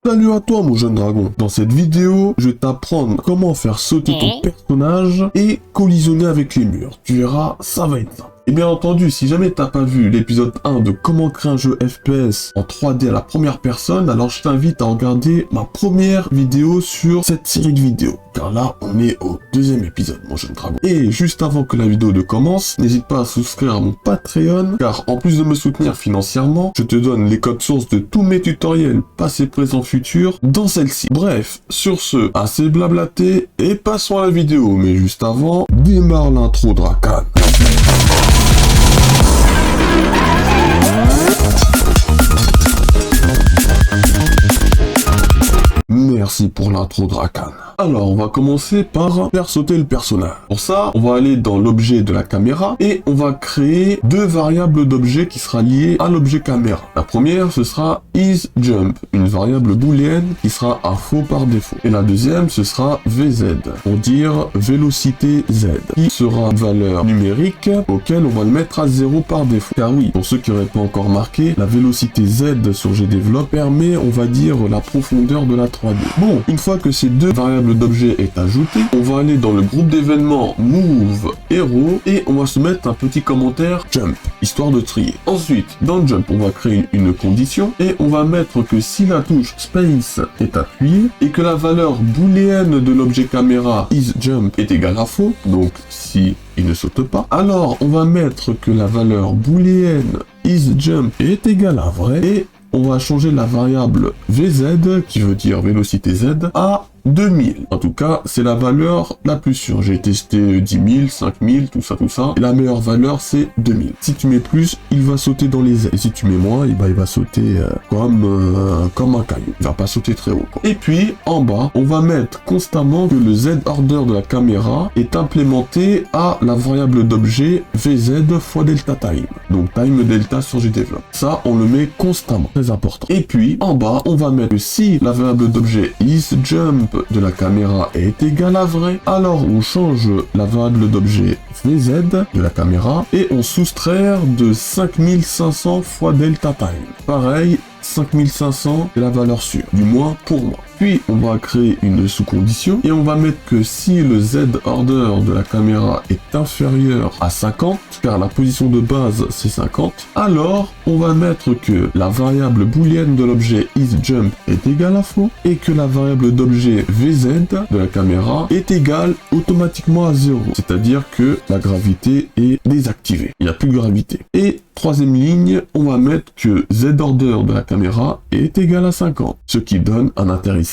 Salut à toi mon jeune dragon. Dans cette vidéo, je vais t'apprendre comment faire sauter ton personnage et collisionner avec les murs. Tu verras, ça va être simple. Et bien entendu, si jamais t'as pas vu l'épisode 1 de comment créer un jeu FPS en 3D à la première personne, alors je t'invite à regarder ma première vidéo sur cette série de vidéos. Car là, on est au deuxième épisode, mon jeune dragon. Et juste avant que la vidéo ne commence, n'hésite pas à souscrire à mon Patreon, car en plus de me soutenir financièrement, je te donne les codes sources de tous mes tutoriels, passés, présents, futurs, dans celle-ci. Bref, sur ce, assez blablaté, et passons à la vidéo. Mais juste avant, démarre l'intro Dracan. Merci pour l'intro Dracan. Alors, on va commencer par faire sauter le personnage. Pour ça, on va aller dans l'objet de la caméra et on va créer deux variables d'objet qui sera liées à l'objet caméra. La première, ce sera isJump, une variable booléenne qui sera à faux par défaut. Et la deuxième, ce sera vz, pour dire vélocité z, qui sera une valeur numérique auquel on va le mettre à 0 par défaut. Car oui, pour ceux qui n'auraient pas encore marqué, la vélocité z sur GDevelop permet, on va dire, la profondeur de la 3D. Bon, une fois que ces deux variables d'objet est ajouté, on va aller dans le groupe d'événements Move Hero et on va se mettre un petit commentaire Jump, histoire de trier. Ensuite, dans Jump, on va créer une condition et on va mettre que si la touche Space est appuyée et que la valeur booléenne de l'objet caméra isJump est égale à faux, donc si il ne saute pas, alors on va mettre que la valeur booléenne isJump est égale à vrai et on va changer la variable vz, qui veut dire vélocité z, à 2000. En tout cas, c'est la valeur la plus sûre. J'ai testé 10 000, 5000, tout ça. Et la meilleure valeur, c'est 2000. Si tu mets plus, il va sauter dans les airs. Et si tu mets moins, il va sauter comme un caillou. Il va pas sauter très haut, quoi. Et puis, en bas, on va mettre constamment que le Z-order de la caméra est implémenté à la variable d'objet vz fois delta time. Donc, time delta sur GDevelop. Ça, on le met constamment. Très important. Et puis, en bas, on va mettre que si la variable d'objet isJump de la caméra est égal à vrai, alors on change la variable d'objet vz de la caméra et on soustrait de 5500 fois delta time. Pareil, 5500 est la valeur sûre, du moins pour moi. Puis on va créer une sous-condition et on va mettre que si le Z-order de la caméra est inférieur à 50, car la position de base c'est 50, alors on va mettre que la variable booléenne de l'objet isJump est égale à faux et que la variable d'objet vz de la caméra est égale automatiquement à 0, c'est-à-dire que la gravité est désactivée, il n'y a plus de gravité. Et troisième ligne, on va mettre que Z-order de la caméra est égal à 50, ce qui donne un atterrissage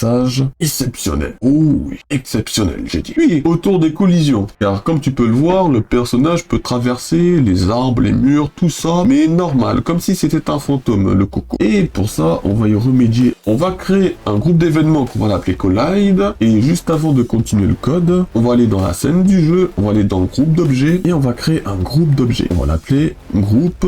exceptionnel. Oh oui, exceptionnel, j'ai dit. Puis, autour des collisions, car comme tu peux le voir, le personnage peut traverser les arbres, les murs, tout ça, mais normal, comme si c'était un fantôme, le coco. Et pour ça, on va y remédier. On va créer un groupe d'événements qu'on va l'appeler Collide, et juste avant de continuer le code, on va aller dans la scène du jeu, on va aller dans le groupe d'objets, et on va créer un groupe d'objets. On va l'appeler groupe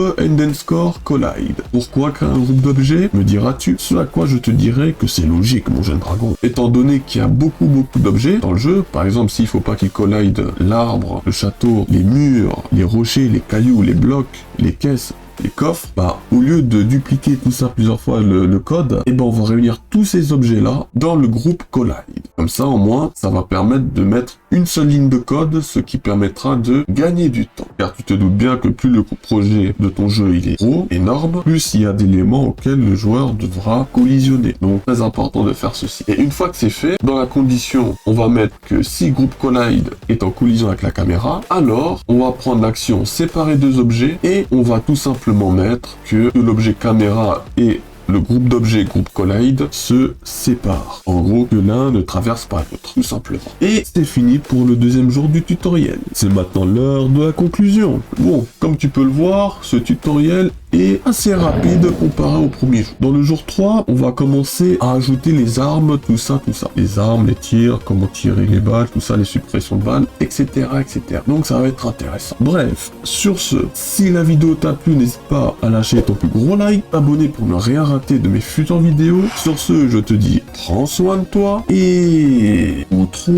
_collide. Pourquoi créer un groupe d'objets, me diras-tu? Ce à quoi je te dirais que c'est logique, mon jeune dragon. Étant donné qu'il y a beaucoup d'objets dans le jeu, par exemple, s'il faut pas qu'il collide l'arbre, le château, les murs, les rochers, les cailloux, les blocs, les caisses, les coffres, bah, au lieu de dupliquer tout ça plusieurs fois le code, et ben on va réunir tous ces objets-là dans le groupe Collide. Comme ça, au moins, ça va permettre de mettre une seule ligne de code, ce qui permettra de gagner du temps. Car tu te doutes bien que plus le projet de ton jeu il est gros, énorme, plus il y a d'éléments auxquels le joueur devra collisionner. Donc, très important de faire ceci. Et une fois que c'est fait, dans la condition, on va mettre que si groupe Collide est en collision avec la caméra, alors on va prendre l'action séparer deux objets et on va tout simplement mettre que l'objet caméra et le groupe d'objets groupe Collide se séparent. En gros, que l'un ne traverse pas l'autre, tout simplement. Et c'est fini pour le deuxième jour du tutoriel. C'est maintenant l'heure de la conclusion. Bon, comme tu peux le voir, ce tutoriel est assez rapide comparé au premier jour. Dans le jour 3, on va commencer à ajouter les armes, tout ça. Les armes, les tirs, comment tirer les balles, tout ça, les suppressions de balles, etc., etc. Donc ça va être intéressant. Bref, sur ce, si la vidéo t'a plu, n'hésite pas à lâcher ton plus gros like, t'abonner pour ne rien rater de mes futures vidéos. Sur ce, je te dis, prends soin de toi et... outro.